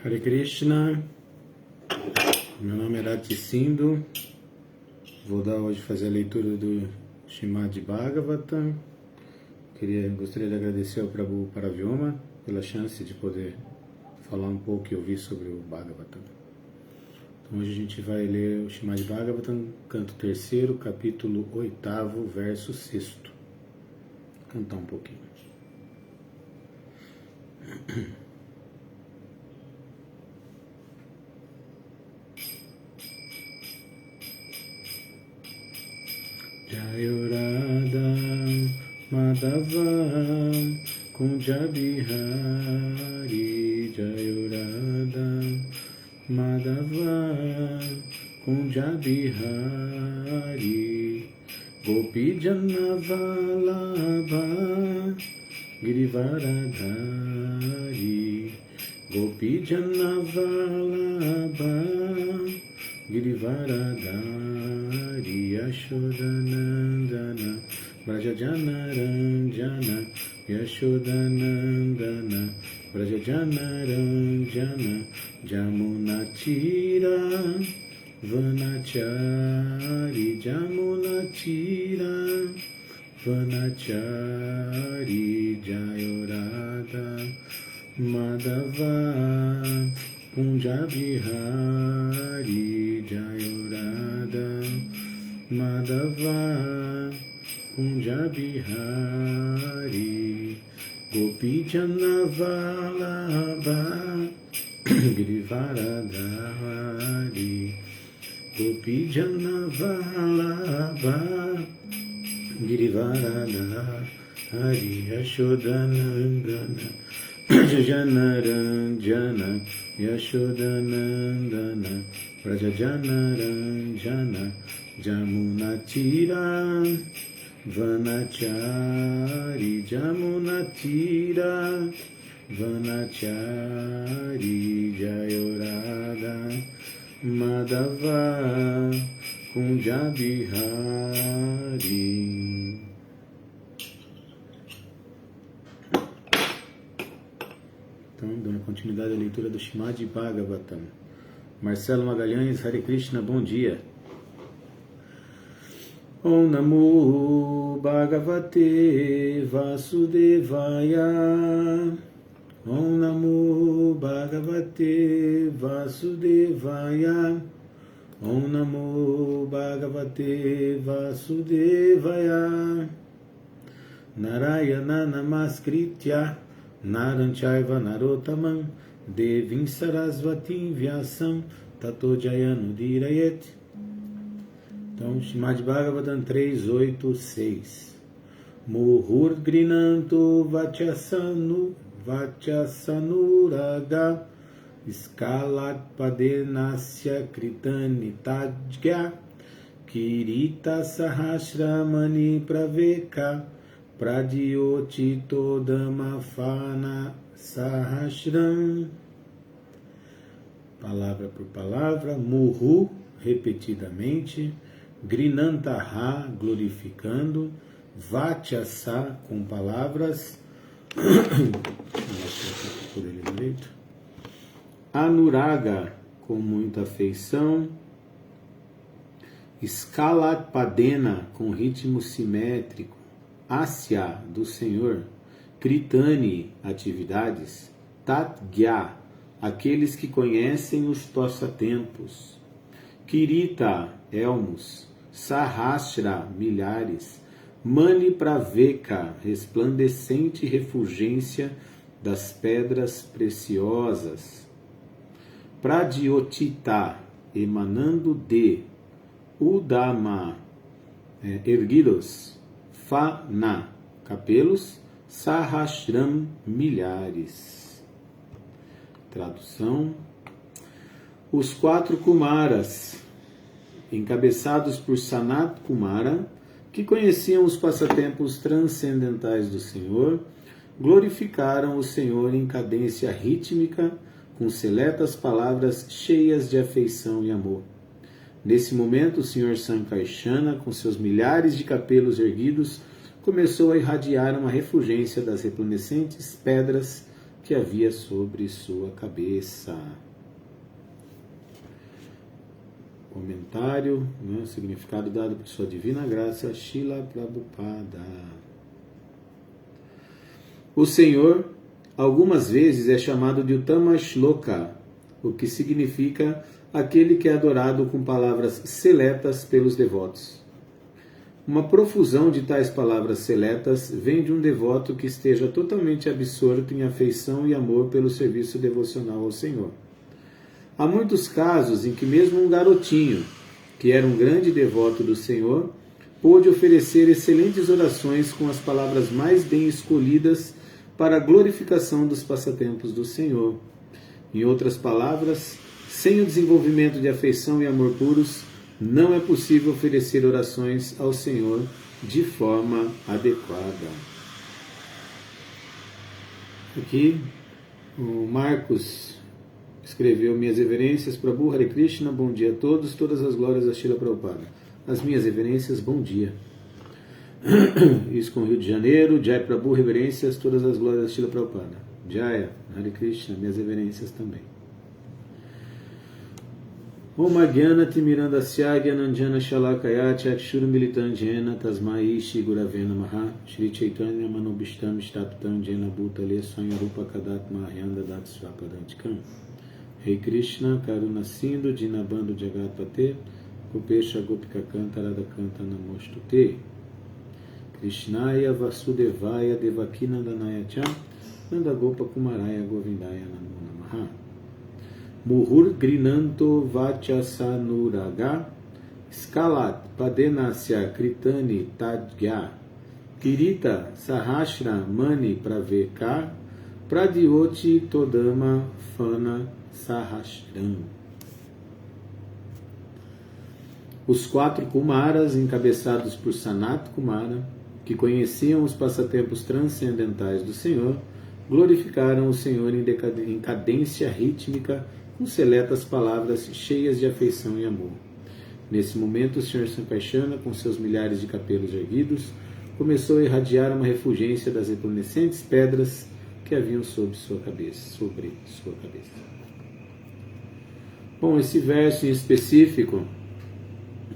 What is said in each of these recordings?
Hare Krishna, meu nome é Rati Sindhu, vou hoje fazer a leitura do Srimad Bhagavatam. Gostaria de agradecer ao Prabhu Paravyoma pela chance de poder falar um pouco e ouvir sobre o Bhagavatam. Então hoje a gente vai ler o Srimad Bhagavatam, canto 3º, capítulo 8º, verso 6º. Cantar um pouquinho. Jayo Radha Madhava Kunja Bihari, Jayo Radha Madhava Kunja Bihari, Gopi Janavalabha Girivaradhari, Gopi Janavalabha Girivaradhari, Yashodanandana Brajajanaranjana, Yashodanandana Brajajanaranjana, Jamunatira Vanachari, Jamunatira Vanachari, Jayo Radha Madhava Kunja Bihari, Jayo Radha Madhava Kunja Bihari, Gopi Janavalabha Girivaradhari, Gopi Janavalabha Girivaradhari, Yashodanandana Brajajanaranjana, Yashodanandana Brajajanaranjana, Jamunatira Vanachari, Jamunatira Vanachari, Jayo Radha Madhava Kunja Bihari. Então, dando continuidade à leitura do Srimad Bhagavatam. Marcelo Magalhães, Hare Krishna, bom dia. Om Namo Bhagavate Vasudevaya, Om Namo Bhagavate Vasudevaya, Om Namo Bhagavate Vasudevaya, Narayana Namaskritya Naranchaiva Narottamam Devim Sarasvatim Vyasam Tato Jayanudirayet. Então, Srimad Bhagavatam 3.8.6. Muhur Grinanto Vachyasanuraga Skalat Padenasya Kritanitadgya Kirita Sahasramani Praveka Pradyoti Todamafana Sahasram. Palavra por palavra. Muhu, repetidamente. Grinantaha, glorificando. Vachasa, com palavras. Anuraga, com muita afeição. Skalatpadena, com ritmo simétrico. Asya, do Senhor. Kritani, atividades. Tatgya, aqueles que conhecem os passatempos. Kirita, elmos. Sahasra, milhares. Mani Praveka, resplandecente refulgência das pedras preciosas. Pradyotita, emanando de. Udama, erguidos. Fana, capelos. Sahasram, milhares. Tradução. Os 4 Kumaras, encabeçados por Sanat Kumara, que conheciam os passatempos transcendentais do Senhor, glorificaram o Senhor em cadência rítmica, com seletas palavras cheias de afeição e amor. Nesse momento, o Senhor Sankarsana, com seus milhares de capelos erguidos, começou a irradiar uma refulgência das resplandecentes pedras que havia sobre sua cabeça. Comentário, né, significado dado por sua divina graça, Srila Prabhupada. O Senhor, algumas vezes, é chamado de Uttama Shloka, o que significa aquele que é adorado com palavras seletas pelos devotos. Uma profusão de tais palavras seletas vem de um devoto que esteja totalmente absorto em afeição e amor pelo serviço devocional ao Senhor. Há muitos casos em que mesmo um garotinho, que era um grande devoto do Senhor, pôde oferecer excelentes orações com as palavras mais bem escolhidas para a glorificação dos passatempos do Senhor. Em outras palavras, sem o desenvolvimento de afeição e amor puros, não é possível oferecer orações ao Senhor de forma adequada. Aqui, o Marcos escreveu: minhas reverências, Prabhu, Hare Krishna, bom dia a todos, todas as glórias a Srila Prabhupada. As minhas reverências, bom dia. Isso com Rio de Janeiro, Jai Prabhu, reverências, todas as glórias a Srila Prabhupada. Jaya, Hare Krishna, minhas reverências também. Om Agyana Timirandasya Gyananjana Shalakaya Chakshuru Militandjena Tasmai Shri Gurave Namaha Shri Chaitanya Manobishtam Staptam Jena Bhutale Swanyarupa Kadat Mahyanda Dat Swapadantikam. Rei Krishna, Karuna Sindhu, Dinabando Jagatpate, Gopesha Gopika Kanta Radhakanta Namostute. Krishnaya Vasudevaya Devakinandanaya Cha, Nandagopa Kumaraya Govindaya Namo Namaha. Muhur Grinanto Vachasanuraga, Skalat Padenasya Kritani Tadgya, Kirita Sahasra Mani Praveka, Pradyoti Todama Fana Sahasram. Os 4 Kumaras, encabeçados por Sanat Kumara, que conheciam os passatempos transcendentais do Senhor, glorificaram o Senhor em cadência rítmica, com seletas palavras cheias de afeição e amor. Nesse momento, o Senhor Sampaishana, com seus milhares de cabelos erguidos, começou a irradiar uma refulgência das resplandecentes pedras que haviam sobre sua cabeça. Bom, esse verso em específico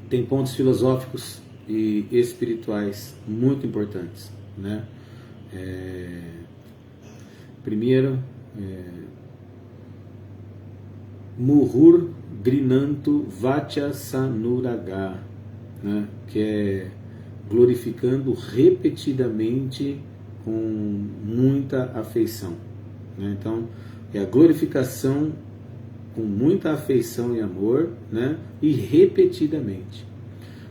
tem pontos filosóficos e espirituais muito importantes, né? Primeiro, Muhur Grinanto Vachasanuraga, né? Que é glorificando repetidamente com muita afeição, né? Então, é a glorificação com muita afeição e amor, né? E repetidamente.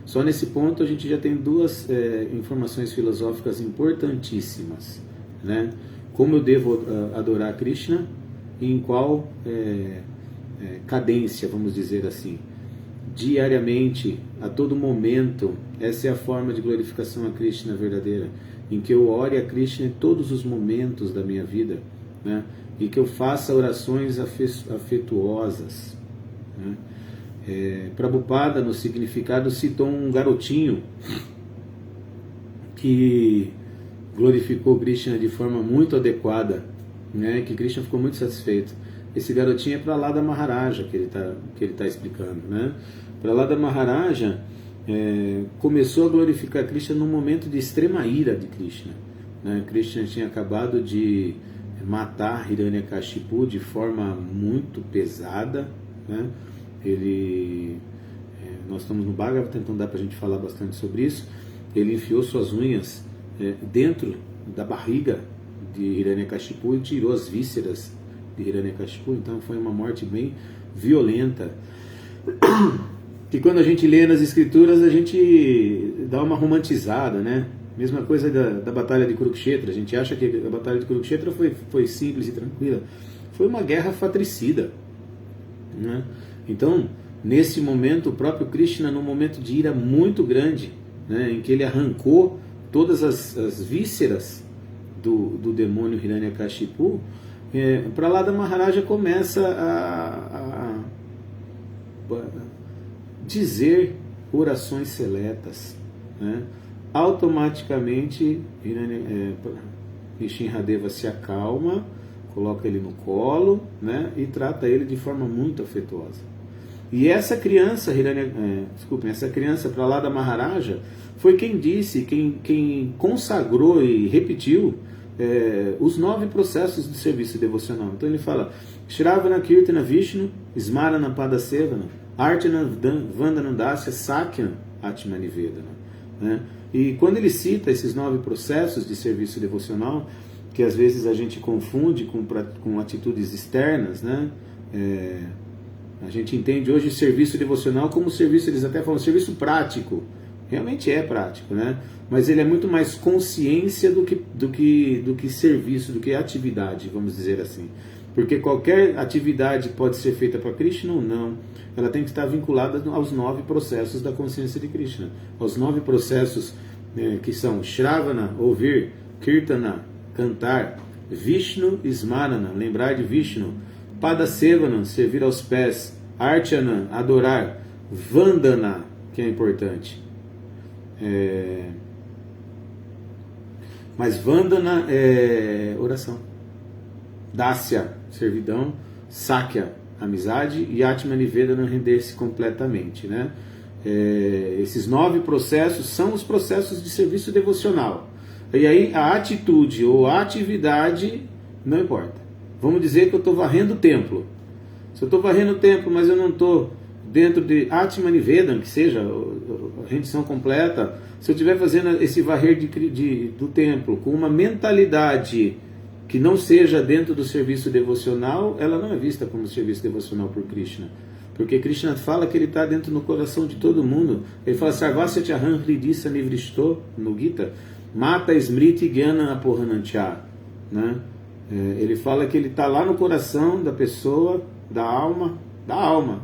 Só nesse ponto a gente já tem 2 informações filosóficas importantíssimas, né? Como eu devo adorar Krishna e em qual cadência, vamos dizer assim. Diariamente, a todo momento, essa é a forma de glorificação a Krishna verdadeira, em que eu ore a Krishna em todos os momentos da minha vida, né? E que eu faça orações afetuosas, né? Prabhupada, no significado, citou um garotinho que glorificou Krishna de forma muito adequada, né? Que Krishna ficou muito satisfeito. Esse garotinho é Prahlada Maharaja, que ele tá explicando, né? Prahlada Maharaja começou a glorificar Krishna num momento de extrema ira de Krishna, né? Krishna tinha acabado de matar Hiranyakashipu de forma muito pesada, né? Nós estamos no Bhagavata, então dá pra gente falar bastante sobre isso. Ele enfiou suas unhas dentro da barriga de Hiranyakashipu e tirou as vísceras de Hiranyakashipu, então foi uma morte bem violenta, que quando a gente lê nas escrituras a gente dá uma romantizada, né? Mesma coisa da batalha de Kurukshetra. A gente acha que a batalha de Kurukshetra foi simples e tranquila. Foi uma guerra fratricida, né? Então, nesse momento, o próprio Krishna, num momento de ira muito grande, né, em que ele arrancou todas as vísceras do demônio Hiranyakashipu, Prahlada Maharaja começa a dizer orações seletas, né? Automaticamente Nishinradeva se acalma coloca ele no colo, né, e trata ele de forma muito afetuosa. E essa criança, essa criança Prahlada Maharaja, foi quem disse, quem consagrou e repetiu os 9 processos de serviço devocional. Então ele fala: Shravana Kirtana Vishnu, Smarana Padasevana, Archana Vandana Dasya, Sakya Atmanivedana. Né? E quando ele cita esses 9 processos de serviço devocional, que às vezes a gente confunde com atitudes externas, né? A gente entende hoje o serviço devocional como serviço, eles até falam serviço prático. Realmente é prático, né? Mas ele é muito mais consciência do que serviço, do que atividade, vamos dizer assim. Porque qualquer atividade pode ser feita para Krishna ou não. Ela tem que estar vinculada aos 9 processos da consciência de Krishna. Aos 9 processos que são Shravana, ouvir, Kirtana, cantar, Vishnu, Smarana, lembrar de Vishnu, Padasevana, servir aos pés, Archana, adorar, Vandana, que é importante. Mas Vandana é oração. Dasya, servidão. Sakya, amizade. E Atmanivedana, render-se completamente, né? Esses 9 processos são os processos de serviço devocional. E aí a atitude ou a atividade não importa. Vamos dizer que eu estou varrendo o templo. Se eu estou varrendo o templo, mas eu não estou dentro de Atmanivedana, que seja a rendição completa, se eu estiver fazendo esse varrer do templo com uma mentalidade que não seja dentro do serviço devocional, ela não é vista como serviço devocional por Krishna. Porque Krishna fala que ele está dentro no coração de todo mundo. Ele fala, Sarvasya Chaham Hridisa Nivrishto, no Gita, Mata Smriti Gyana Apohanantya, né? Ele fala que ele está lá no coração da pessoa, da alma,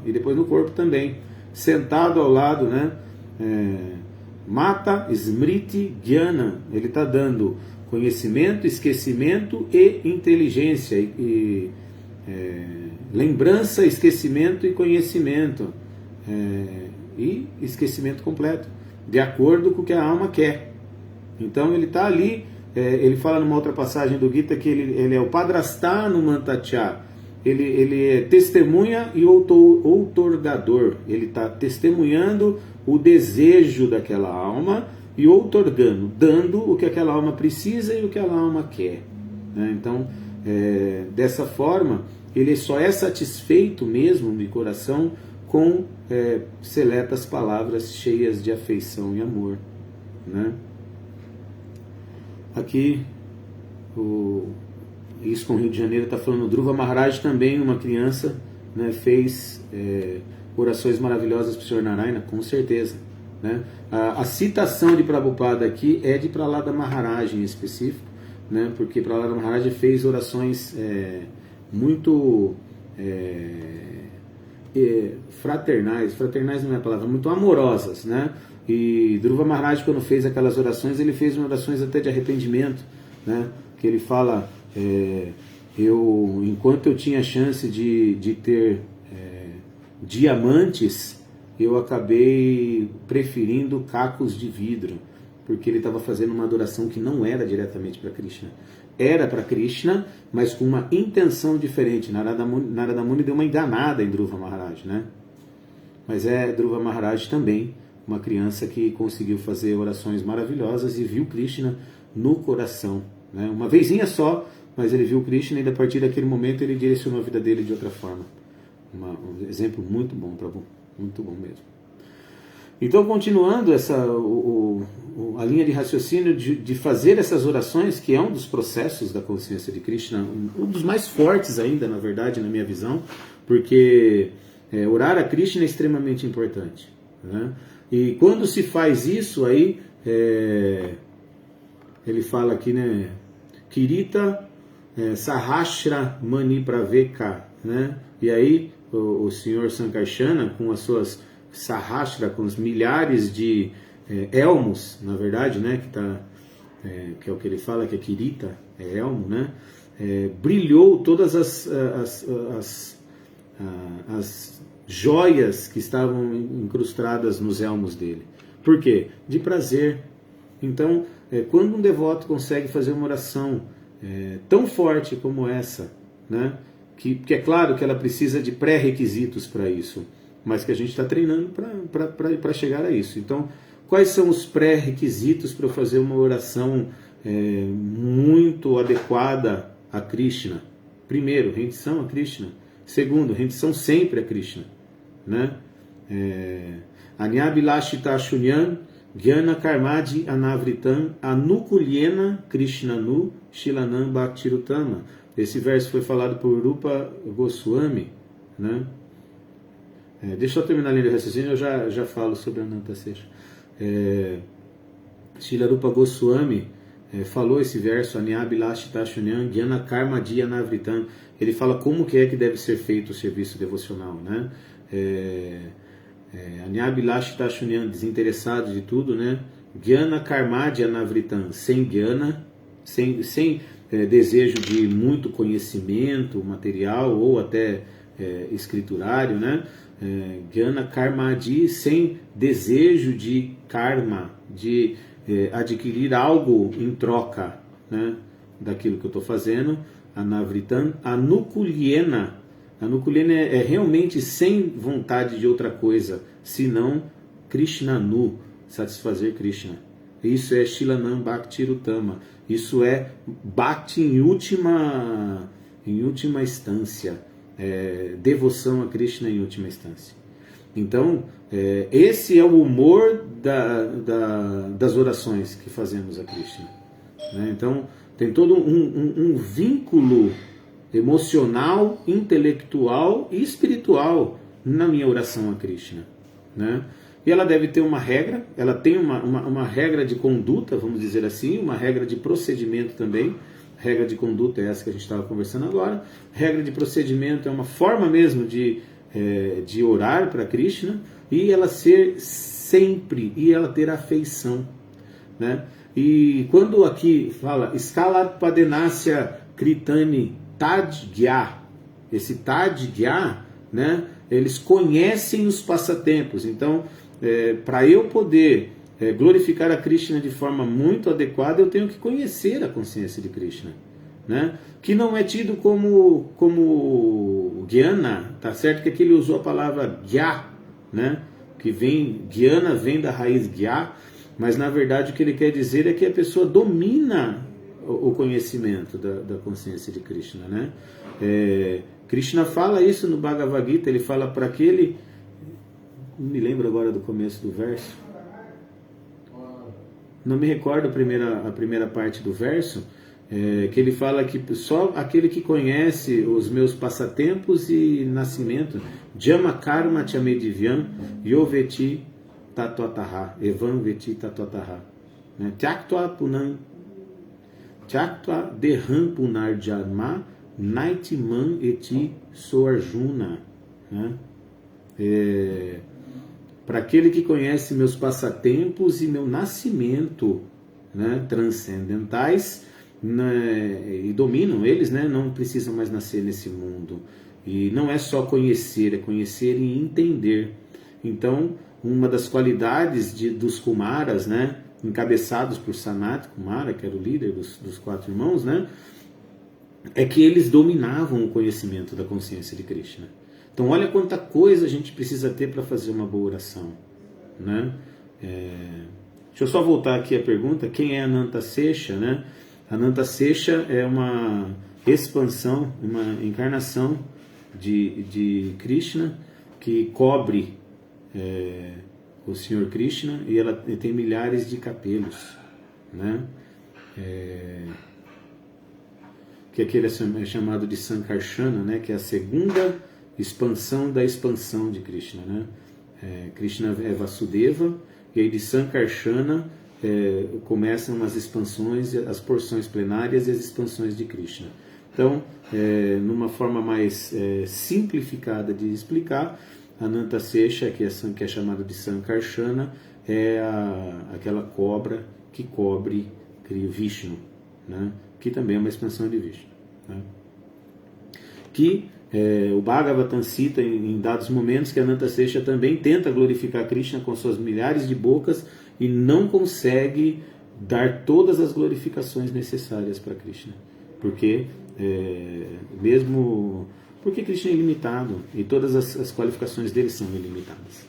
e depois no corpo também, sentado ao lado, né? Mata Smriti Gyana, ele está dando conhecimento, esquecimento e inteligência, lembrança, esquecimento e conhecimento, e esquecimento completo, de acordo com o que a alma quer. Então ele está ali, ele fala numa outra passagem do Gita que ele é o Padrastha Mantacha, ele é testemunha e outorgador, ele está testemunhando o desejo daquela alma e outorgando, dando o que aquela alma precisa e o que aquela alma quer, né? Então, dessa forma, ele só é satisfeito mesmo de coração com seletas palavras cheias de afeição e amor, né? Aqui, isso com o Rio de Janeiro está falando, Dhruva Maharaj também, uma criança, né, fez orações maravilhosas para o Sr. Narayana, com certeza, né? A citação de Prabhupada aqui é de Prahlada Maharaj em específico, né, porque Prahlada Maharaj fez orações muito fraternais não é a palavra, muito amorosas, né? E Dhruva Maharaj, quando fez aquelas orações, ele fez orações até de arrependimento, né? Que ele fala, enquanto eu tinha chance de ter diamantes, eu acabei preferindo cacos de vidro, porque ele estava fazendo uma adoração que não era diretamente para Krishna. Era para Krishna, mas com uma intenção diferente. Narada Muni deu uma enganada em Dhruva Maharaj, né? Mas Dhruva Maharaj também, uma criança que conseguiu fazer orações maravilhosas e viu Krishna no coração, né? Uma vezinha só, mas ele viu Krishna e a partir daquele momento ele direcionou a vida dele de outra forma. Um exemplo muito bom, Prabhu, muito bom mesmo. Então, continuando a linha de raciocínio de fazer essas orações, que é um dos processos da consciência de Krishna, um dos mais fortes ainda, na verdade, na minha visão, porque orar a Krishna é extremamente importante, né? E quando se faz isso, aí ele fala aqui, né, Kirita Sahasra Mani Praveka, né? E aí o senhor Sankarsana, com as suas Sahasra, com os milhares de elmos, na verdade, né, que é o que ele fala, que é Kirita, é elmo, né? Brilhou todas as joias que estavam incrustadas nos elmos dele. Por quê? De prazer. Então, quando um devoto consegue fazer uma oração tão forte como essa, né? Que é claro que ela precisa de pré-requisitos para isso, mas que a gente está treinando para chegar a isso. Então, quais são os pré-requisitos para eu fazer uma oração muito adequada a Krishna? Primeiro, rendição a Krishna. Segundo, rendição sempre a Krishna, né? Anyabilashita Shunyan Gyana Karmadi Anavritam Anukulyena Krishnanu Shilanam Bhaktirutama. Esse verso foi falado por Rupa Goswami, né? Deixa eu terminar a linha de raciocínio, eu já falo sobre Ananta Sesha. Srila Rupa Goswami falou esse verso, Anyabilashita Shunyan Gyana Karmadi Anavritam. Ele fala como que é que deve ser feito o serviço devocional, né? Anyabilashita Shunyan, desinteressado de tudo, né? Gyana Karmadi Anavritam, sem gyana, sem desejo de muito conhecimento material ou até escriturário, né? Gyana Karmadi, sem desejo de karma, de adquirir algo em troca, né, daquilo que eu estou fazendo. Anavritam, Anukulyena. Anukulyena é realmente sem vontade de outra coisa, senão Krishnanu, satisfazer Krishna. Isso é Shilanam Bhaktirutama. Isso é Bhakti em última instância. Devoção a Krishna em última instância. Então, esse é o humor das orações que fazemos a Krishna, né? Então, tem todo um vínculo emocional, intelectual e espiritual na minha oração a Krishna, né? E ela deve ter uma regra, ela tem uma regra de conduta, vamos dizer assim, uma regra de procedimento também. Regra de conduta é essa que a gente estava conversando agora. Regra de procedimento é uma forma mesmo de orar para Krishna, e ela ser sempre, e ela ter afeição, né? E quando aqui fala Skalapadenasya Kritani Tadgya, esse Tadgya, né? Eles conhecem os passatempos. Então, para eu poder glorificar a Krishna de forma muito adequada, eu tenho que conhecer a consciência de Krishna, né? Que não é tido como Gyana, tá certo que aqui ele usou a palavra Gya, né? Que Gyana vem da raiz Gya, mas na verdade o que ele quer dizer é que a pessoa domina o conhecimento da consciência de Krishna, né? Krishna fala isso no Bhagavad Gita, ele fala para aquele, não me lembro agora do começo do verso, não me recordo a primeira parte do verso, que ele fala que só aquele que conhece os meus passatempos e nascimento, Jama Karma Chamedivyam Yoveti Tatotaha, Evam Veti Tatotaha, Tyaktva Punam Tyaktva Deham Punar Janma Naitiman Eti Soarjuna, né? Para aquele que conhece meus passatempos e meu nascimento, né, transcendentais, né, e dominam eles, né, não precisam mais nascer nesse mundo. E não é só conhecer, é conhecer e entender. Então, uma das qualidades dos Kumaras, né, encabeçados por Sanat Kumara, que era o líder dos 4 irmãos, né, é que eles dominavam o conhecimento da consciência de Krishna. Então, olha quanta coisa a gente precisa ter para fazer uma boa oração, né? Deixa eu só voltar aqui a pergunta, quem é Ananta Sesha, né? Ananta Sesha é uma expansão, uma encarnação de Krishna que cobre o Senhor Krishna, e ela tem milhares de capelos, né? Que aquele é chamado de Sankarshana, né? Que é a segunda expansão da expansão de Krishna, né? Krishna é Vasudeva, e aí de Sankarshana começam as expansões, as porções plenárias e as expansões de Krishna. Então, numa forma mais simplificada de explicar, Ananta Sesha, que é chamado de Sankarshana, é aquela cobra que cobre Vishnu, né? Que também é uma expansão de Vishnu, né? Que o Bhagavatam cita em dados momentos que Ananta Sesha também tenta glorificar Krishna com suas milhares de bocas e não consegue dar todas as glorificações necessárias para Krishna. Porque mesmo porque Krishna é ilimitado e todas as qualificações dele são ilimitadas,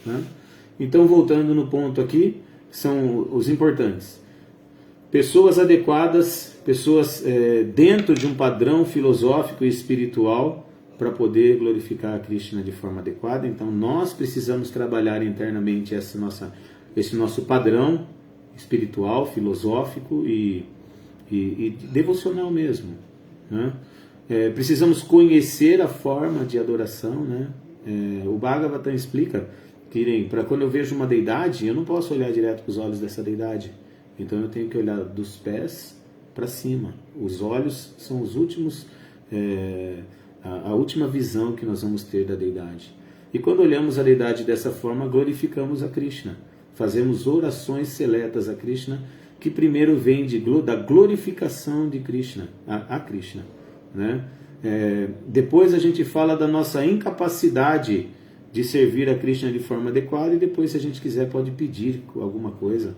né? Então, voltando no ponto aqui, são os importantes. Pessoas adequadas, pessoas dentro de um padrão filosófico e espiritual para poder glorificar a Krishna de forma adequada. Então, nós precisamos trabalhar internamente esse nosso padrão espiritual, filosófico e devocional mesmo, né? Precisamos conhecer a forma de adoração, né? O Bhagavatam explica que para quando eu vejo uma deidade, eu não posso olhar direto para os olhos dessa deidade. Então eu tenho que olhar dos pés para cima. Os olhos são os últimos, a última visão que nós vamos ter da deidade. E quando olhamos a deidade dessa forma, glorificamos a Krishna. Fazemos orações seletas a Krishna, que primeiro vem da glorificação de Krishna, a Krishna, né? Depois a gente fala da nossa incapacidade de servir a Krishna de forma adequada, e depois, se a gente quiser, pode pedir alguma coisa,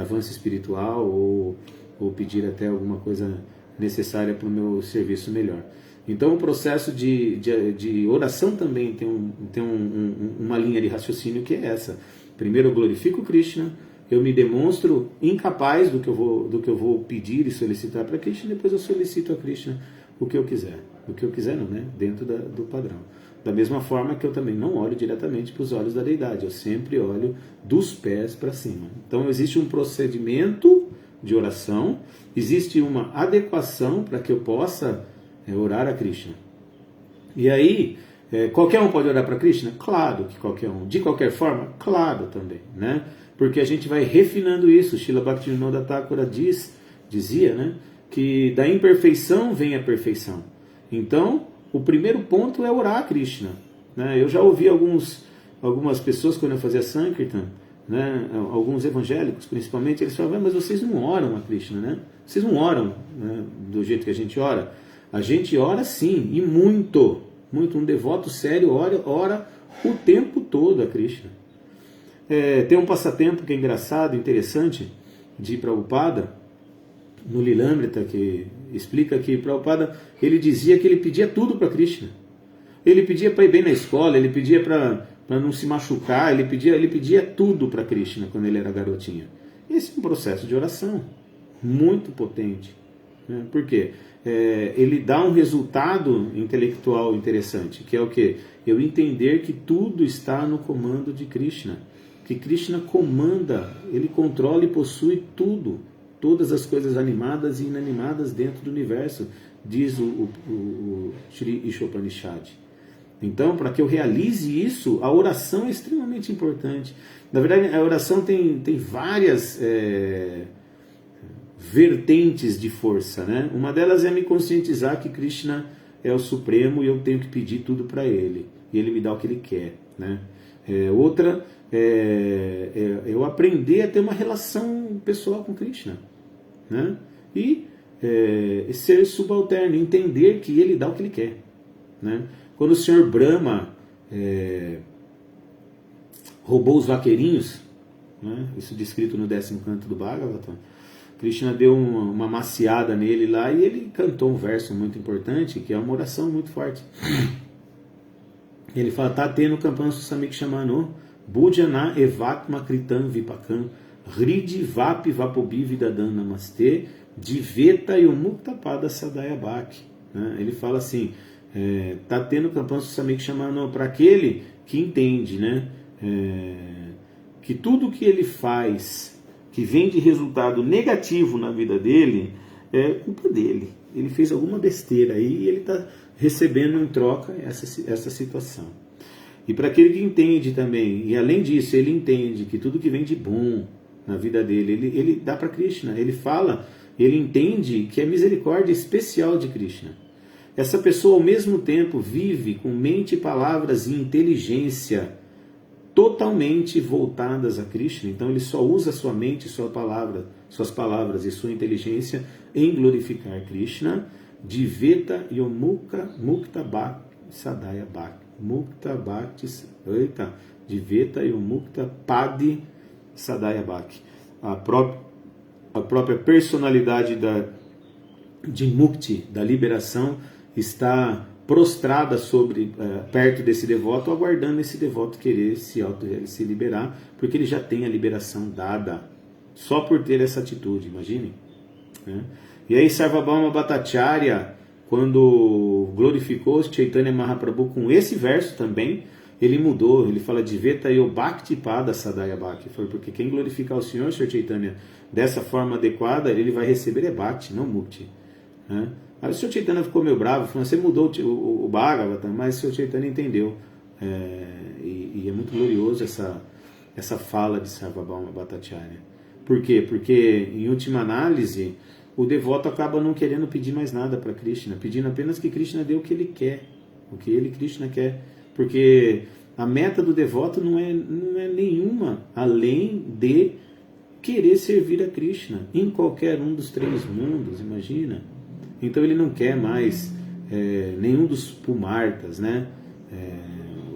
avanço espiritual, ou pedir até alguma coisa necessária para o meu serviço melhor. Então o processo de oração também tem uma linha de raciocínio que é essa. Primeiro eu glorifico Krishna, eu me demonstro incapaz do que eu vou pedir e solicitar para Krishna, e depois eu solicito a Krishna o que eu quiser. O que eu quiser não, né? Dentro do padrão. Da mesma forma que eu também não olho diretamente para os olhos da deidade, eu sempre olho dos pés para cima. Então existe um procedimento de oração, existe uma adequação para que eu possa orar a Krishna. E aí, qualquer um pode orar para Krishna? Claro que qualquer um. De qualquer forma? Claro também, né? Porque a gente vai refinando isso. Srila Bhaktivinoda Thakura dizia, né, que da imperfeição vem a perfeição. Então, o primeiro ponto é orar a Krishna, né? Eu já ouvi algumas pessoas, quando eu fazia Sankirtan, né, alguns evangélicos principalmente, eles falavam: mas vocês não oram a Krishna, né? Vocês não oram, né, do jeito que a gente ora. A gente ora sim, e muito. Um devoto sério ora o tempo todo a Krishna. Tem um passatempo que é engraçado, interessante, de Prabhupada, no Lilamrita, que explica que Prabhupada, ele dizia que ele pedia tudo para Krishna. Ele pedia para ir bem na escola, ele pedia para não se machucar, ele pedia tudo para Krishna quando ele era garotinho. Esse é um processo de oração muito potente, né? Por quê? Ele dá um resultado intelectual interessante, que é o quê? Eu entender que tudo está no comando de Krishna, que Krishna comanda, ele controla e possui tudo, todas as coisas animadas e inanimadas dentro do universo, diz o Shri Ishopanishad. Então, para que eu realize isso, a oração é extremamente importante. Na verdade, a oração tem várias vertentes de força, né? Uma delas é me conscientizar que Krishna é o Supremo e eu tenho que pedir tudo para Ele, e Ele me dá o que Ele quer, né? Outra eu aprender a ter uma relação pessoal com Krishna, né? E ser subalterno, entender que Ele dá o que Ele quer, né? Quando o Senhor Brahma roubou os vaqueirinhos, né? Isso descrito no 10º canto do Bhagavatam, Krishna deu uma maciada nele lá e ele cantou um verso muito importante, que é uma oração muito forte. Ele fala: Tateno Kampam Susamik Shamano Bhujana Evatma Kritam Vipakam Hridi Vapi Vapobi Vidadan Namaste Diveta Yomukta Pada Sadayabhak. Ele fala assim: Tateno Kampam Susamik Shamano, para aquele que entende, né, que tudo que ele faz que vem de resultado negativo na vida dele é culpa dele. Ele fez alguma besteira aí e ele está recebendo em troca essa situação. E para aquele que entende também, e além disso, ele entende que tudo que vem de bom na vida dele, ele dá para Krishna. Ele fala, ele entende que é misericórdia especial de Krishna. Essa pessoa, ao mesmo tempo, vive com mente, palavras e inteligência totalmente voltadas a Krishna. Então ele só usa sua mente, suas palavras e sua inteligência em glorificar Krishna. Diveta Yomukta Mukta Bhakti Sadaya Bhakti. Mukta Bhakti. Eita! Diveta Yomukta Padi Sadaya Bhakti. A própria personalidade de mukti, da liberação, está prostrada perto desse devoto, aguardando esse devoto querer se liberar, porque ele já tem a liberação dada, só por ter essa atitude, imagine. Né? E aí Sarvabhauma Bhattacharya, quando glorificou Chaitanya Mahaprabhu com esse verso também, ele mudou, ele fala de Vetayo Bhakti Pada Sadaya Bhakti, porque quem glorificar o Senhor, Sr. Chaitanya, dessa forma adequada, ele vai receber Bhakti, não Mukti. Né? Aí o Sr. Chaitanya ficou meio bravo, falou, você mudou o Bhagavatam, mas o Sr. Chaitanya entendeu. E é muito glorioso essa fala de Sarvabhauma Bhattacharya. Por quê? Porque, em última análise, o devoto acaba não querendo pedir mais nada para Krishna, pedindo apenas que Krishna dê o que ele quer, o que ele, Krishna, quer. Porque a meta do devoto não é nenhuma além de querer servir a Krishna em qualquer um dos 3 mundos, imagina. Então ele não quer mais nenhum dos pumartas, né?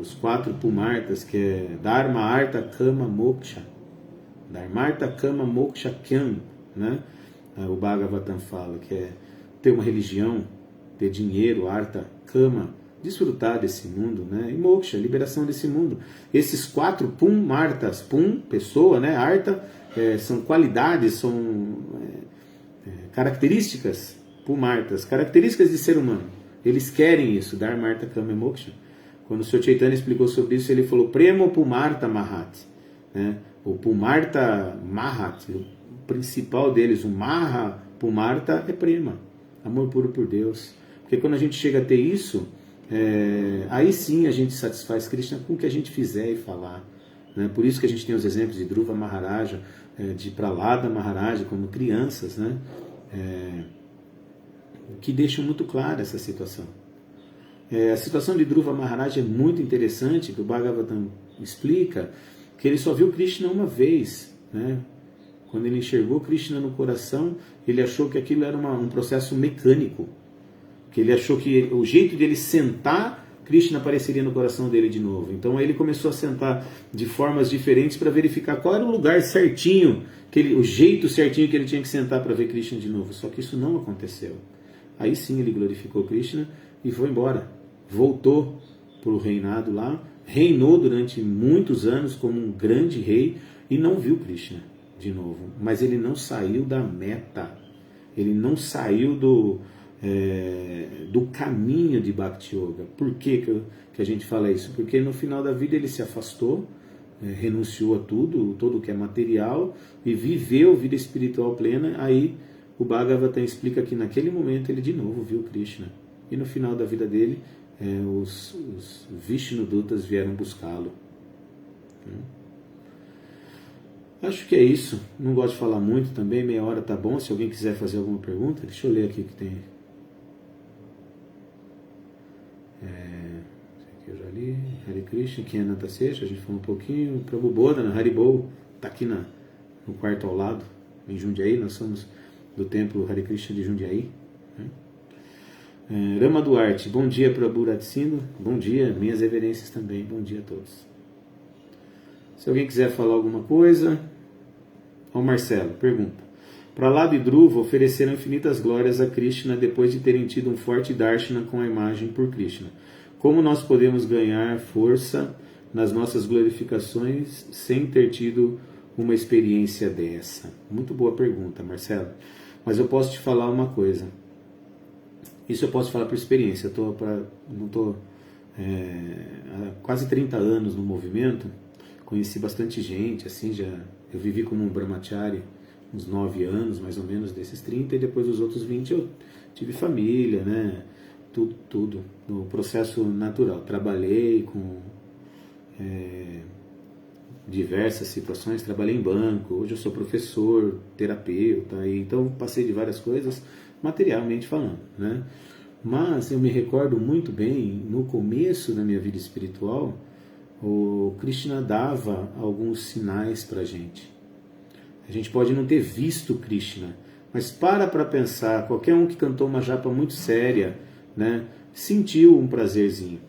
Os 4 pumartas, que é Dharma, Artha, Kama, Moksha. Dharmartha, Kama, Moksha, Kyam, né? O Bhagavatam fala que é ter uma religião, ter dinheiro, Artha, Kama, desfrutar desse mundo, né? E Moksha, liberação desse mundo. Esses 4 pumartas, pum, pessoa, né? Artha, são qualidades, são características, pumartas, características de ser humano. Eles querem isso, Dharmartha, Kama e Moksha. Quando o Sr. Chaitanya explicou sobre isso, ele falou Premo Pumarta Mahat, né? O Pumarta Mahat, o principal deles, o Maha Pumarta, é Prema, amor puro por Deus. Porque quando a gente chega a ter isso, aí sim a gente satisfaz Krishna com o que a gente fizer e falar. Né? Por isso que a gente tem os exemplos de Dhruva Maharaja, de Prahlada Maharaja, como crianças, né? Que deixam muito clara essa situação. A situação de Dhruva Maharaja é muito interessante, que o Bhagavatam explica que ele só viu Krishna uma vez, né? Quando ele enxergou Krishna no coração, ele achou que aquilo era um processo mecânico, que ele achou que o jeito de ele sentar, Krishna apareceria no coração dele de novo. Então ele começou a sentar de formas diferentes para verificar qual era o lugar certinho, o jeito certinho que ele tinha que sentar para ver Krishna de novo. Só que isso não aconteceu. Aí sim ele glorificou Krishna e foi embora. Voltou para o reinado lá, reinou durante muitos anos como um grande rei e não viu Krishna de novo. Mas ele não saiu da meta, ele não saiu do caminho de Bhakti Yoga. Por que a gente fala isso? Porque no final da vida ele se afastou, renunciou a tudo o que é material e viveu vida espiritual plena. Aí o Bhagavatam explica que naquele momento ele de novo viu Krishna. E no final da vida dele, os Vishnudutas vieram buscá-lo. Acho que é isso. Não gosto de falar muito também, meia hora tá bom. Se alguém quiser fazer alguma pergunta, deixa eu ler aqui que tem. Esse aqui eu já li. Hare Krishna, quem é Nanta Seixas, a gente falou um pouquinho. Prabhu Bodhana, Haribol, tá aqui no quarto ao lado, em Jundiaí. Nós somos do templo Hare Krishna de Jundiaí. Rama Duarte, bom dia Prabhu Ratsindo, bom dia, minhas reverências também, bom dia a todos. Se alguém quiser falar alguma coisa, ao Marcelo, pergunta. Prahlada e Dhruva ofereceram infinitas glórias a Krishna depois de terem tido um forte darshana com a imagem por Krishna. Como nós podemos ganhar força nas nossas glorificações sem ter tido uma experiência dessa? Muito boa pergunta, Marcelo. Mas eu posso te falar uma coisa. Isso eu posso falar por experiência. Não estou há quase 30 anos no movimento, conheci bastante gente, assim, eu vivi como um brahmachari uns 9 anos, mais ou menos, desses 30, e depois dos outros 20 eu tive família, né? Tudo, no processo natural. Trabalhei com diversas situações, trabalhei em banco, hoje eu sou professor, terapeuta, então passei de várias coisas, materialmente falando, né? Mas eu me recordo muito bem, no começo da minha vida espiritual, o Krishna dava alguns sinais para a gente. A gente pode não ter visto Krishna, mas para pensar, qualquer um que cantou uma japa muito séria, né, sentiu um prazerzinho.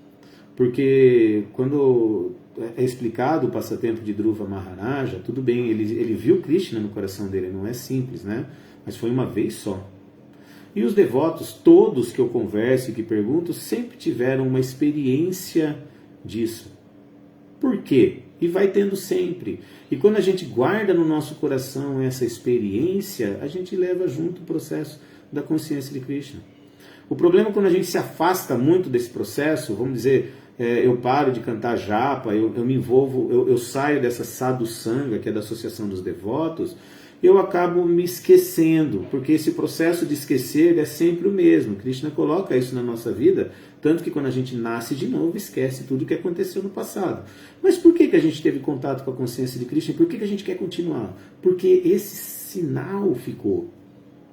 Porque quando é explicado o passatempo de Dhruva Maharaja, tudo bem, ele viu Krishna no coração dele, não é simples, né? Mas foi uma vez só. E os devotos, todos que eu converso e que pergunto, sempre tiveram uma experiência disso. Por quê? E vai tendo sempre. E quando a gente guarda no nosso coração essa experiência, a gente leva junto o processo da consciência de Krishna. O problema é quando a gente se afasta muito desse processo, vamos dizer, eu paro de cantar japa, eu me envolvo, eu saio dessa sadhu sangha, que é da Associação dos Devotos, eu acabo me esquecendo, porque esse processo de esquecer é sempre o mesmo. Krishna coloca isso na nossa vida, tanto que quando a gente nasce de novo, esquece tudo o que aconteceu no passado. Mas por que a gente teve contato com a consciência de Krishna? Por que a gente quer continuar? Porque esse sinal ficou,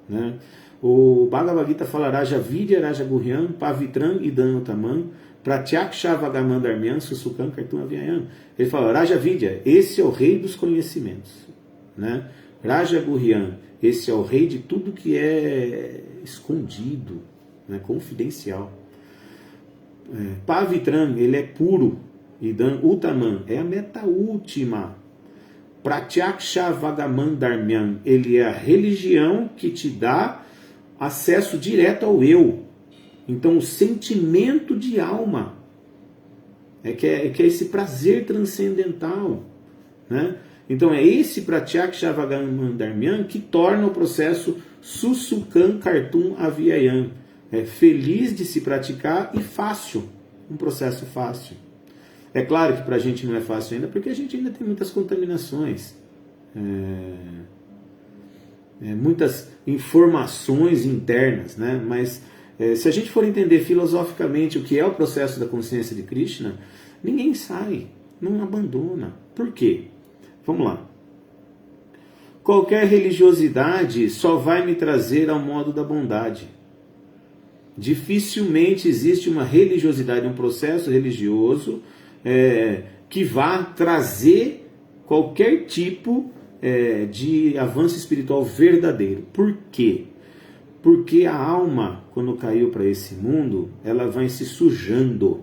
né? O Bhagavad Gita fala Raja Vidya, Raja Guhyam, Pavitram Idam Tamam, Pratyakshavagamandarmyam, Susukam Kartum Avyayam. Ele fala, Raja Vidya, esse é o rei dos conhecimentos, né? Raja Guhyam, esse é o rei de tudo que é escondido, né? Confidencial. Pavitram, ele é puro. Idam Utamam, é a meta última. Pratyakshavagamandarmyam, ele é a religião que te dá acesso direto ao eu. Então o sentimento de alma é que é esse prazer transcendental, né? Então é esse Pratyakshavagamandarmyam que torna o processo Susukam Kartum Avyayam, feliz de se praticar e fácil, um processo fácil. É claro que para a gente não é fácil ainda, porque a gente ainda tem muitas contaminações, muitas informações internas, né? Mas se a gente for entender filosoficamente o que é o processo da consciência de Krishna, ninguém sai, não abandona. Por quê? Vamos lá. Qualquer religiosidade só vai me trazer ao modo da bondade. Dificilmente existe uma religiosidade, um processo religioso que vá trazer qualquer tipo de avanço espiritual verdadeiro. Por quê? Porque a alma, quando caiu para esse mundo, ela vai se sujando.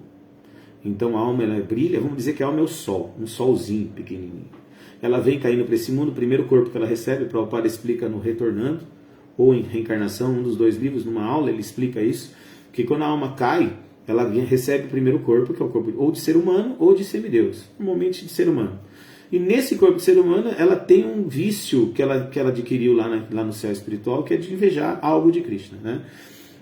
Então a alma ela brilha, vamos dizer que a alma é o sol, um solzinho pequenininho. Ela vem caindo para esse mundo, o primeiro corpo que ela recebe, o Prabhupada explica no Retornando, ou em Reencarnação, um dos dois livros, numa aula ele explica isso, que quando a alma cai, ela recebe o primeiro corpo, que é o corpo ou de ser humano ou de semideus, normalmente de ser humano. E nesse corpo de ser humano, ela tem um vício que ela adquiriu lá no céu espiritual, que é de invejar algo de Krishna, né?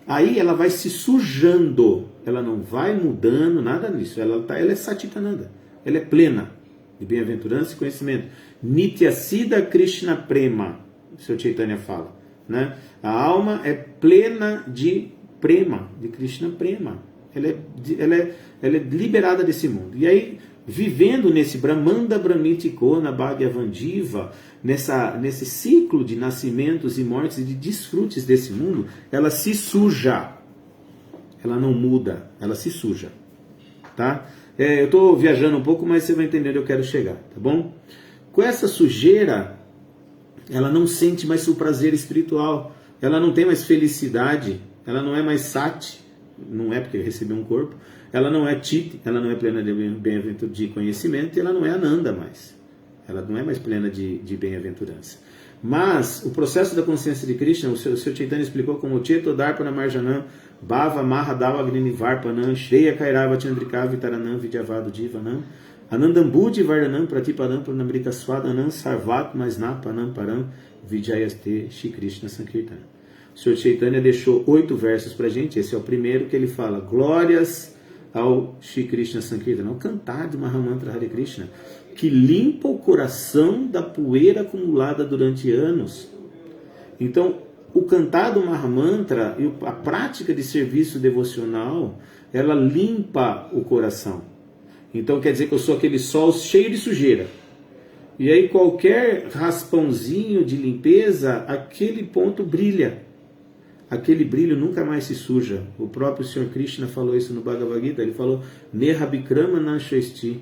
Aí ela vai se sujando, ela não vai mudando, nada disso, ela é Satitananda, ela é plena de bem-aventurança e conhecimento. Nityasiddha Krishna Prema, o Sr. Chaitanya fala, né? A alma é plena de Prema, de Krishna Prema. Ela é liberada desse mundo. E aí, vivendo nesse Brahmanda Brahmitikona Bhagavandiva, nesse ciclo de nascimentos e mortes e de desfrutes desse mundo, ela se suja. Ela não muda, ela se suja. Tá? Eu estou viajando um pouco, mas você vai entender onde eu quero chegar, tá bom? Com essa sujeira, ela não sente mais o prazer espiritual, ela não tem mais felicidade, ela não é mais sati, não é porque recebeu um corpo, ela não é chit, ela não é plena de bem-aventurança, de conhecimento, e ela não é ananda mais, ela não é mais plena de bem-aventurança. Mas o processo da consciência de Krishna, o Sr. Chaitanya explicou como Cheto Darpana Marjanam, Bhava Mahadava Grinivarpanam, Shreya Kairava Chandrika Vitaranam Vidyavado Divanam, Anandambudi Vardanam Pratipadam Pranamrita Swadanam Sarvat Masnapanam Param Vidyayaste Shri Krishna Sankirtana. O Sr. Chaitanya deixou 8 versos para a gente. Esse é o primeiro que ele fala: glórias ao Shri Krishna Sankirtana, ao cantar de Mahamantra Hare Krishna, que limpa o coração da poeira acumulada durante anos. Então, o cantar do Mahamantra e a prática de serviço devocional, ela limpa o coração. Então quer dizer que eu sou aquele sol cheio de sujeira. E aí qualquer raspãozinho de limpeza, aquele ponto brilha. Aquele brilho nunca mais se suja. O próprio Sr. Krishna falou isso no Bhagavad Gita. Ele falou: Nehabikrama Nanshesti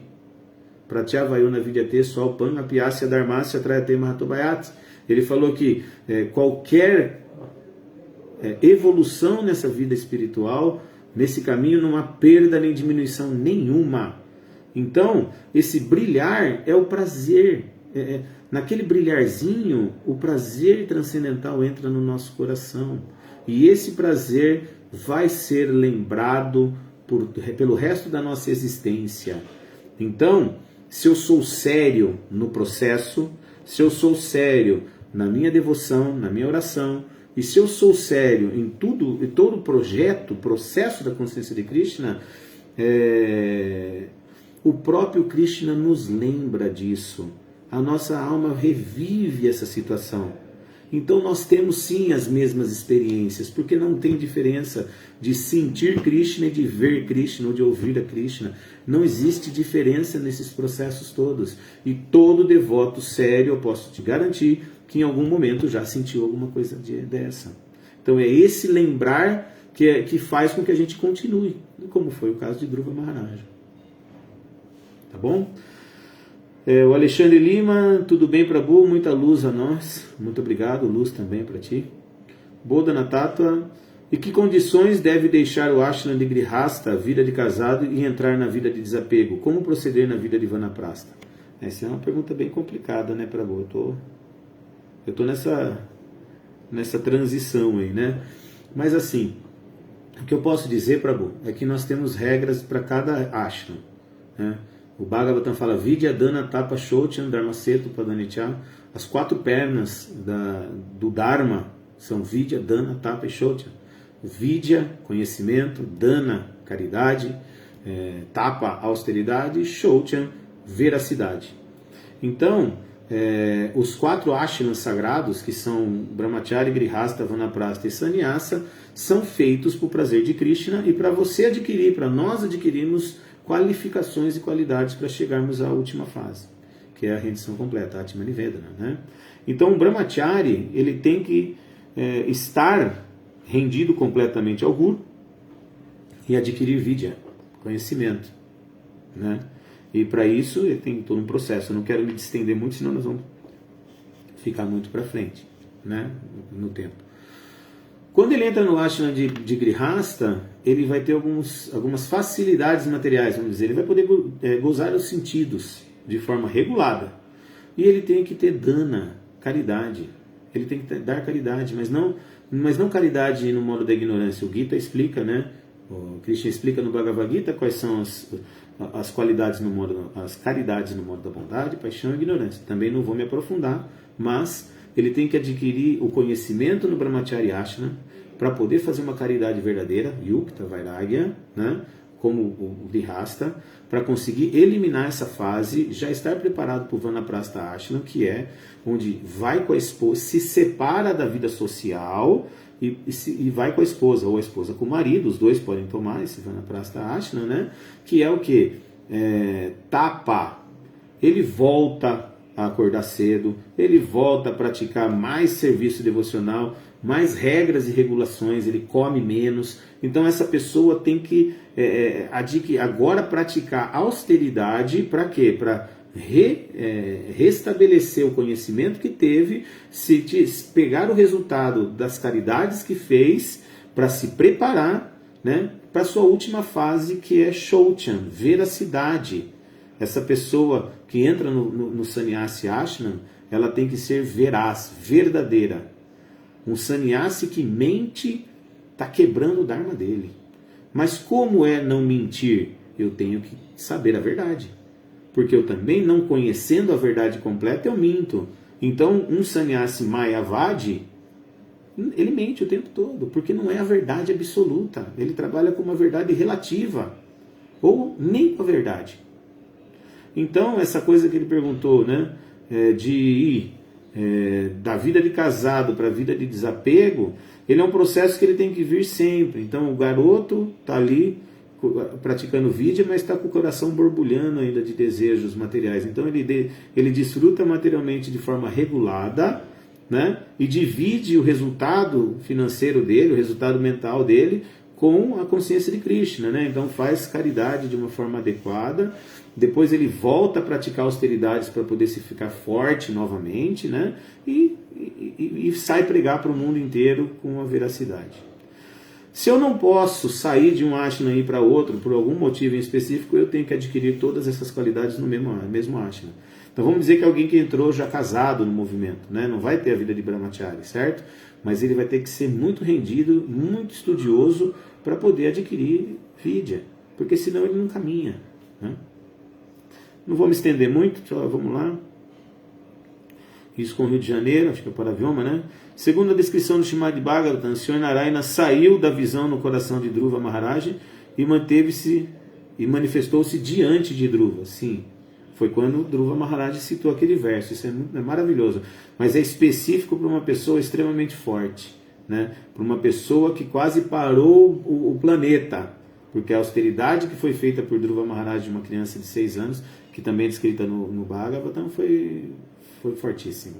Pratyavayona Vidyate Swalpan Apyasya Dharmasya Trayate Mahatobayati. Ele falou que qualquer evolução nessa vida espiritual, nesse caminho, não há perda nem diminuição nenhuma. Então, esse brilhar é o prazer. Naquele brilharzinho, o prazer transcendental entra no nosso coração. E esse prazer vai ser lembrado pelo resto da nossa existência. Então, se eu sou sério no processo, se eu sou sério na minha devoção, na minha oração, e se eu sou sério em tudo, em todo o processo da consciência de Krishna, o próprio Krishna nos lembra disso. A nossa alma revive essa situação. Então nós temos sim as mesmas experiências, porque não tem diferença de sentir Krishna e de ver Krishna ou de ouvir a Krishna. Não existe diferença nesses processos todos. E todo devoto sério, eu posso te garantir, que em algum momento já sentiu alguma coisa dessa. Então é esse lembrar que faz com que a gente continue, como foi o caso de Dhruva Maharaja. Tá bom? O Alexandre Lima, tudo bem, Prabhu? Muita luz a nós. Muito obrigado, luz também para ti. Bodhana Tattva. E que condições deve deixar o ashrama de grihasta, vida de casado, e entrar na vida de desapego? Como proceder na vida de vanaprastha? Essa é uma pergunta bem complicada, né, Prabhu? Eu tô nessa transição aí, né? Mas assim, o que eu posso dizer, Prabhu, é que nós temos regras para cada ashrama, né? O Bhagavatam fala Vidya, Dana, Tapa, Shaucham, Dharmasetu, Padanicha. As 4 pernas do Dharma são Vidya, Dana, Tapa e Shaucham. Vidya, conhecimento, Dana, caridade, Tapa, austeridade, e Shaucham, veracidade. Então, os 4 ashramas sagrados, que são Brahmacharya, Grihasta, Vanaprastha e Sannyasa, são feitos por prazer de Krishna e para você adquirir, para nós adquirirmos qualificações e qualidades para chegarmos à última fase, que é a rendição completa, Atma Nivedana, né? Então o Brahmachari, ele tem que estar rendido completamente ao Guru e adquirir Vidya, conhecimento, né? E para isso ele tem todo um processo. Eu não quero me estender muito, senão nós vamos ficar muito para frente, né, no tempo. Quando ele entra no ashrama de Grihasta, ele vai ter algumas facilidades materiais, vamos dizer. Ele vai poder gozar os sentidos de forma regulada. E ele tem que ter dana, caridade. Ele tem que dar caridade, mas não caridade no modo da ignorância. O Gita explica, né? O Krishna explica no Bhagavad Gita quais são as qualidades no modo, as caridades no modo da bondade, paixão e ignorância. Também não vou me aprofundar, mas ele tem que adquirir o conhecimento no Brahmacharya Ashrama para poder fazer uma caridade verdadeira, Yukta, Vairagya, né? Como o Grihasta, para conseguir eliminar essa fase, já estar preparado para o Vanaprastha Ashrama, que é onde vai com a esposa, se separa da vida social e vai com a esposa, ou a esposa com o marido, os dois podem tomar esse Vanaprastha Ashrama, né? Que é o que? Tapa. Ele volta a acordar cedo, ele volta a praticar mais serviço devocional, mais regras e regulações, ele come menos. Então essa pessoa tem que agora praticar austeridade para quê? Para restabelecer o conhecimento que teve, pegar o resultado das caridades que fez para se preparar, né, para a sua última fase, que é Shaucham, veracidade. Essa pessoa que entra no Sannyasi Ashram, ela tem que ser veraz, verdadeira. Um sannyasi que mente está quebrando o dharma dele. Mas como é não mentir? Eu tenho que saber a verdade. Porque eu também, não conhecendo a verdade completa, eu minto. Então, um sannyasi mayavadi, ele mente o tempo todo, porque não é a verdade absoluta. Ele trabalha com uma verdade relativa, ou nem com a verdade. Então, essa coisa que ele perguntou, né, de ir da vida de casado para a vida de desapego, ele é um processo que ele tem que vir sempre. Então, o garoto está ali praticando vidya, mas está com o coração borbulhando ainda de desejos materiais. Então, ele desfruta materialmente de forma regulada, né, e divide o resultado financeiro dele, o resultado mental dele, com a consciência de Krishna, né? Então faz caridade de uma forma adequada, depois ele volta a praticar austeridades para poder se ficar forte novamente, né? E sai pregar para o mundo inteiro com a veracidade. Se eu não posso sair de um ashrama e ir para outro por algum motivo em específico, eu tenho que adquirir todas essas qualidades no mesmo ashrama. Então vamos dizer que alguém que entrou já casado no movimento, né? Não vai ter a vida de Brahmachari, certo? mas ele vai ter que ser muito rendido, muito estudioso para poder adquirir vidya, porque senão ele não caminha, né? Não vou me estender muito, só vamos lá. Isso com o Rio de Janeiro, acho que é Paravyoma, né? Segundo a descrição do Srimad Bhagavatam, o Sr. Narayana saiu da visão no coração de Dhruva Maharaj e manteve-se e manifestou-se diante de Dhruva. Sim, foi quando Dhruva Maharaj citou aquele verso. Isso é maravilhoso, mas é específico para uma pessoa extremamente forte, né? Para uma pessoa que quase parou o planeta, porque a austeridade que foi feita por Dhruva Maharaj de uma criança de 6 anos, que também é descrita no Bhagavatam, foi fortíssima.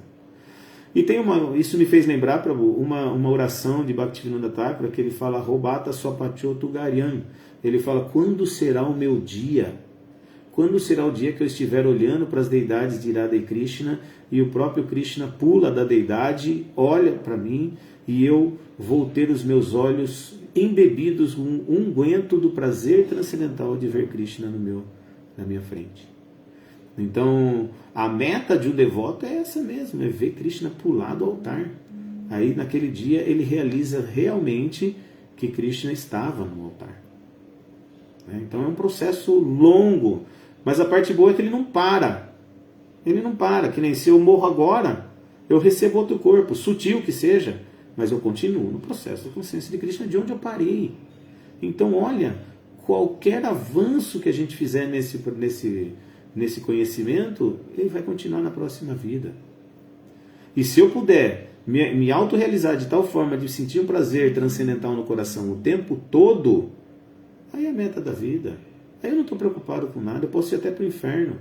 E tem isso me fez lembrar, Prabhu, uma oração de Bhaktivinoda Thakura, que ele fala Robata Sopachotu Garyan. Ele fala: quando será o meu dia? Quando será o dia que eu estiver olhando para as deidades de Radha e Krishna e o próprio Krishna pula da deidade, olha para mim e eu vou ter os meus olhos embebidos com um unguento do prazer transcendental de ver Krishna na minha frente. Então, a meta de um devoto é essa mesmo, é ver Krishna pular do altar. Aí, naquele dia, ele realiza realmente que Krishna estava no altar. Então, é um processo longo, mas a parte boa é que ele não para. Ele não para, que nem se eu morro agora, eu recebo outro corpo, sutil que seja, mas eu continuo no processo da consciência de Krishna de onde eu parei. Então, olha, qualquer avanço que a gente fizer nesse conhecimento, ele vai continuar na próxima vida. E se eu puder me autorrealizar de tal forma de sentir um prazer transcendental no coração o tempo todo, aí é a meta da vida. Aí eu não estou preocupado com nada, eu posso ir até para o inferno,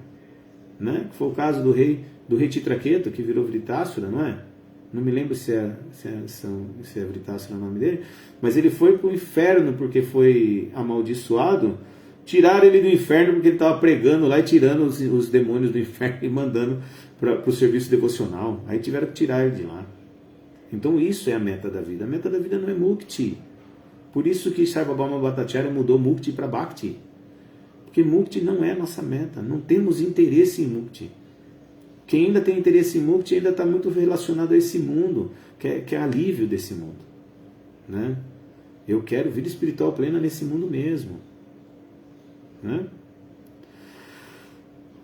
né? Que foi o caso do rei Chitraketu, que virou Vritássura, não é? Não me lembro se é Vritássura o nome dele, mas ele foi para o inferno porque foi amaldiçoado. Tiraram ele do inferno porque ele estava pregando lá e tirando os demônios do inferno e mandando para o serviço devocional. Aí tiveram que tirar ele de lá. Então isso é a meta da vida. A meta da vida não é Mukti. Por isso que Sarvabhauma Bhattacharya mudou Mukti para Bhakti. Porque Mukti não é a nossa meta. Não temos interesse em Mukti. Quem ainda tem interesse em Mukti ainda está muito relacionado a esse mundo, que é alívio desse mundo, né? Eu quero vida espiritual plena nesse mundo mesmo, né?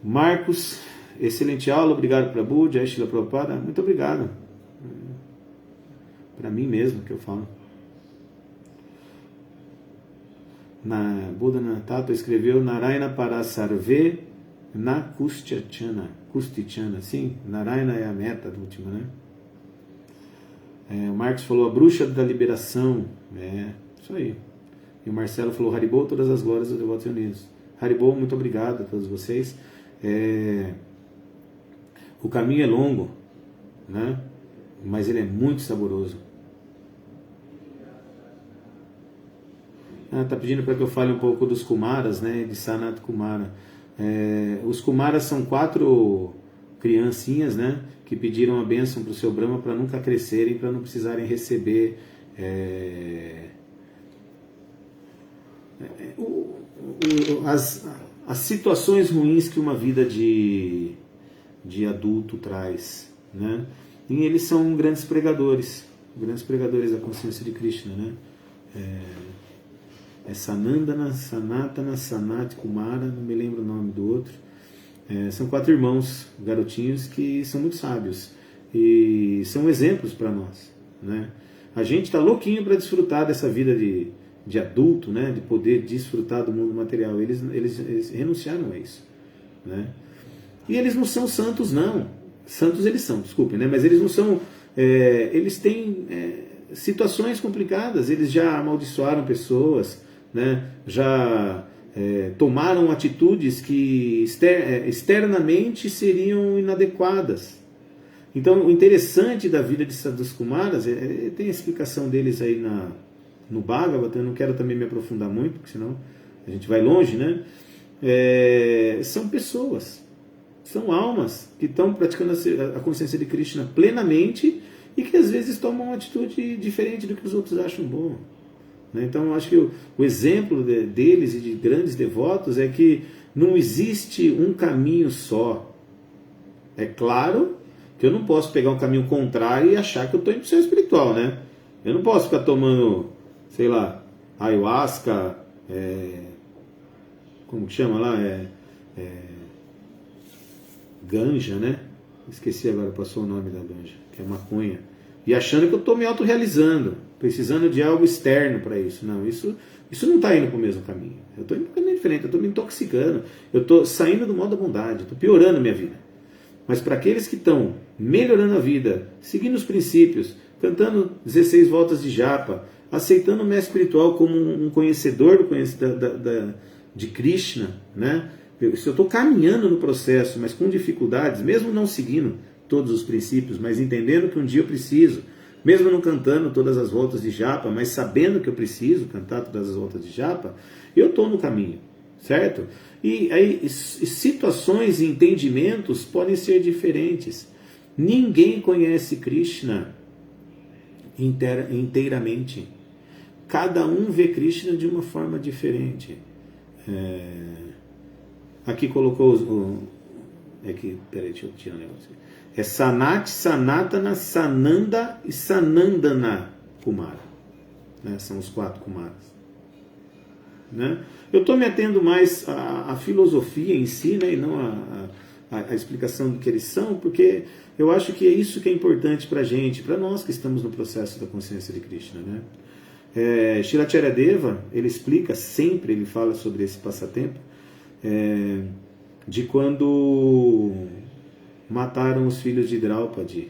Marcos, excelente aula, obrigado Prabhu, Jai Shila Prabhupada, muito obrigado. Para mim mesmo que eu falo. Buddha Tato escreveu Narayana Parasarve na Kustichana, sim, Narayana é a meta do último, né? O Marcos falou a bruxa da liberação, isso aí. E o Marcelo falou Haribol, todas as glórias dos devotos unidos. Haribol, muito obrigado a todos vocês. O caminho é longo, né? Mas ele é muito saboroso. Está pedindo para que eu fale um pouco dos Kumaras, né? De Sanat Kumara. Os Kumaras são 4 criancinhas, né, que pediram a bênção para o seu Brahma para nunca crescerem, para não precisarem receber as situações ruins que uma vida de adulto traz, né? E eles são grandes pregadores da consciência de Krishna, né? Sanandana, Sanatana, Sanat Kumara, não me lembro o nome do outro. São 4 irmãos garotinhos que são muito sábios e são exemplos para nós, né? A gente está louquinho para desfrutar dessa vida de adulto, né? De poder desfrutar do mundo material. Eles renunciaram a isso, né? E eles não são santos, não. Santos eles são, desculpem, né? Mas eles não são. Eles têm situações complicadas. Eles já amaldiçoaram pessoas, né? Já tomaram atitudes que externamente seriam inadequadas. Então, o interessante da vida dos Kumaras, tem a explicação deles aí no Bhagavatam, eu não quero também me aprofundar muito, porque senão a gente vai longe, né? São pessoas, são almas que estão praticando a consciência de Krishna plenamente e que às vezes tomam uma atitude diferente do que os outros acham bom. Então eu acho que o exemplo deles e de grandes devotos é que não existe um caminho só. É claro Porque eu não posso pegar um caminho contrário e achar que eu estou indo para o céu espiritual, né? Eu não posso ficar tomando, sei lá, ayahuasca, como que chama lá? Ganja, né? Esqueci agora, passou o nome da ganja, que é maconha. E achando que eu estou me autorrealizando, precisando de algo externo para isso. Não, isso não está indo para o mesmo caminho. Eu estou indo para um caminho diferente, eu estou me intoxicando, eu estou saindo do modo da bondade, estou piorando a minha vida. Mas para aqueles que estão melhorando a vida, seguindo os princípios, cantando 16 voltas de japa, aceitando o mestre espiritual como um conhecedor de Krishna, né? Se eu estou caminhando no processo, mas com dificuldades, mesmo não seguindo todos os princípios, mas entendendo que um dia eu preciso, mesmo não cantando todas as voltas de japa, mas sabendo que eu preciso cantar todas as voltas de japa, eu estou no caminho, certo? E aí situações e entendimentos podem ser diferentes. Ninguém conhece Krishna inteiramente. Cada um vê Krishna de uma forma diferente. Aqui colocou peraí, deixa eu tirar um negócio. É Sanat, Sanatana, Sananda e Sanandana Kumara. Né? São os 4 Kumaras. Né? Eu estou me atendo mais à filosofia em si, né? E não à explicação do que eles são, porque eu acho que é isso que é importante para a gente, para nós que estamos no processo da consciência de Krishna. Né? Shilacharya Deva, ele explica sempre, ele fala sobre esse passatempo, de quando mataram os filhos de Draupadi.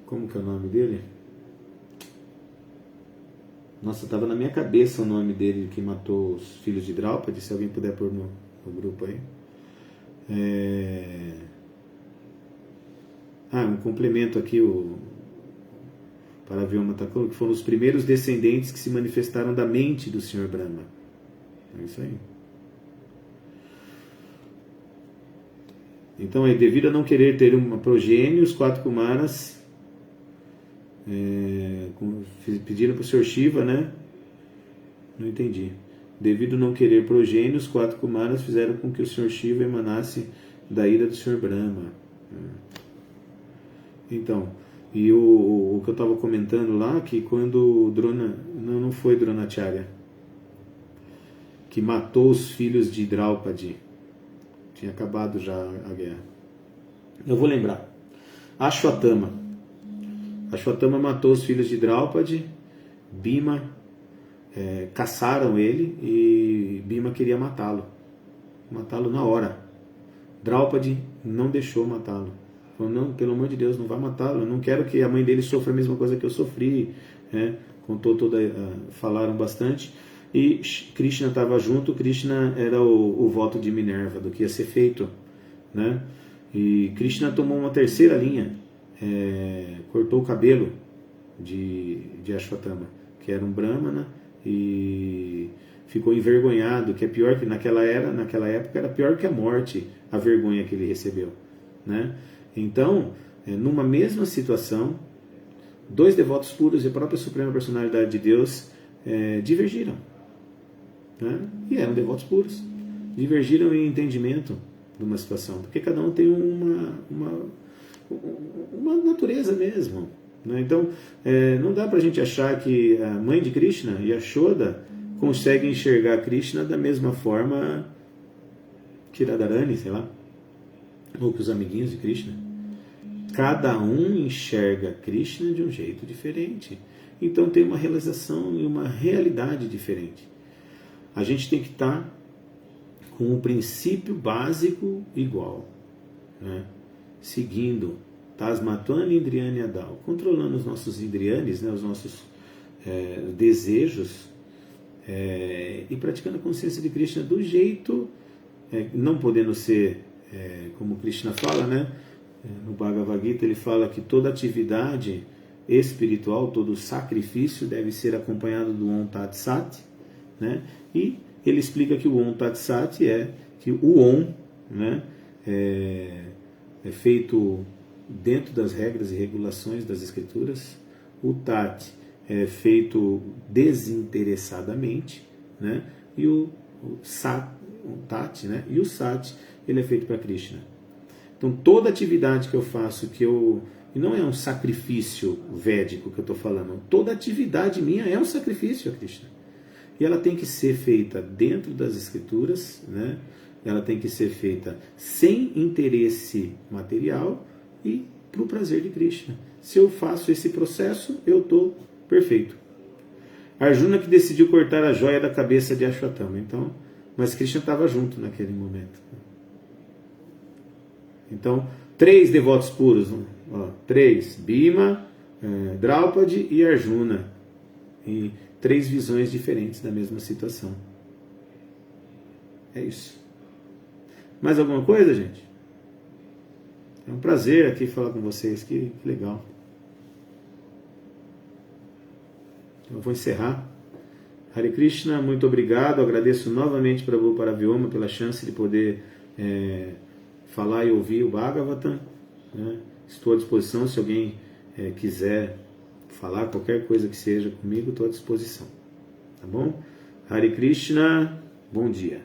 Como que é o nome dele? Nossa, estava na minha cabeça o nome dele que matou os filhos de Draupadi, se alguém puder pôr no grupo aí. Um complemento aqui, o Paravyoma está falando que foram os primeiros descendentes que se manifestaram da mente do Sr. Brahma. É isso aí. Então, devido a não querer ter uma progênie, os 4 Kumaras pediram para o Sr. Shiva, né? Não entendi. Devido a não querer progênie, os 4 Kumaras fizeram com que o Sr. Shiva emanasse da ira do Sr. Brahma. Então, e o que eu estava comentando lá, que quando Drona, não foi Dronacharya, que matou os filhos de Draupadi, tinha acabado já a guerra. Eu vou lembrar. Ashwatthama matou os filhos de Draupadi, Bhima, caçaram ele e Bhima queria matá-lo na hora. Draupadi não deixou matá-lo. Falou, não, pelo amor de Deus, não vai matá-lo, eu não quero que a mãe dele sofra a mesma coisa que eu sofri. Contou falaram bastante. E Krishna estava junto. Krishna era o voto de Minerva do que ia ser feito, né? E Krishna tomou uma terceira linha, cortou o cabelo de Ashwatthama, que era um brahmana, e ficou envergonhado, que é pior que naquela época era pior que a morte, a vergonha que ele recebeu, né? Então, numa mesma situação, 2 devotos puros e a própria Suprema Personalidade de Deus divergiram. Né? E eram devotos puros. Divergiram em entendimento de uma situação, porque cada um tem uma natureza mesmo. Né? Então, não dá para a gente achar que a mãe de Krishna, Yashoda, consegue enxergar Krishna da mesma forma que Radharani, sei lá, ou que os amiguinhos de Krishna. Cada um enxerga Krishna de um jeito diferente. Então tem uma realização e uma realidade diferente. A gente tem que estar com o princípio básico igual, né? Seguindo Tasmatvani Indriyani Adal, controlando os nossos indriyanis, né? Os nossos desejos, e praticando a consciência de Krishna do jeito, não podendo ser, como Krishna fala, né? No Bhagavad Gita ele fala que toda atividade espiritual, todo sacrifício deve ser acompanhado do Om Tat Sat, né? E ele explica que o Om Tat Sat que o Om, né, é feito dentro das regras e regulações das escrituras, o Tat é feito desinteressadamente, né? E o Sat, o Tat, né? E o Sat, ele é feito para Krishna. Então toda atividade que eu faço, e não é um sacrifício védico que eu estou falando, toda atividade minha é um sacrifício a Krishna. E ela tem que ser feita dentro das escrituras, né? Ela tem que ser feita sem interesse material e para o prazer de Krishna. Se eu faço esse processo, eu estou perfeito. Arjuna que decidiu cortar a joia da cabeça de Ashwatthama. Então, mas Krishna estava junto naquele momento. Então, 3 devotos puros. Ó, 3. Bhima, Draupadi e Arjuna. E 3 visões diferentes da mesma situação. É isso. Mais alguma coisa, gente? É um prazer aqui falar com vocês. Que legal. Eu vou encerrar. Hare Krishna, muito obrigado. Agradeço novamente para Prabhu Paravyoma pela chance de poder falar e ouvir o Bhagavatam. Né? Estou à disposição. Se alguém quiser falar qualquer coisa que seja comigo, estou à disposição. Tá bom? Hare Krishna, bom dia.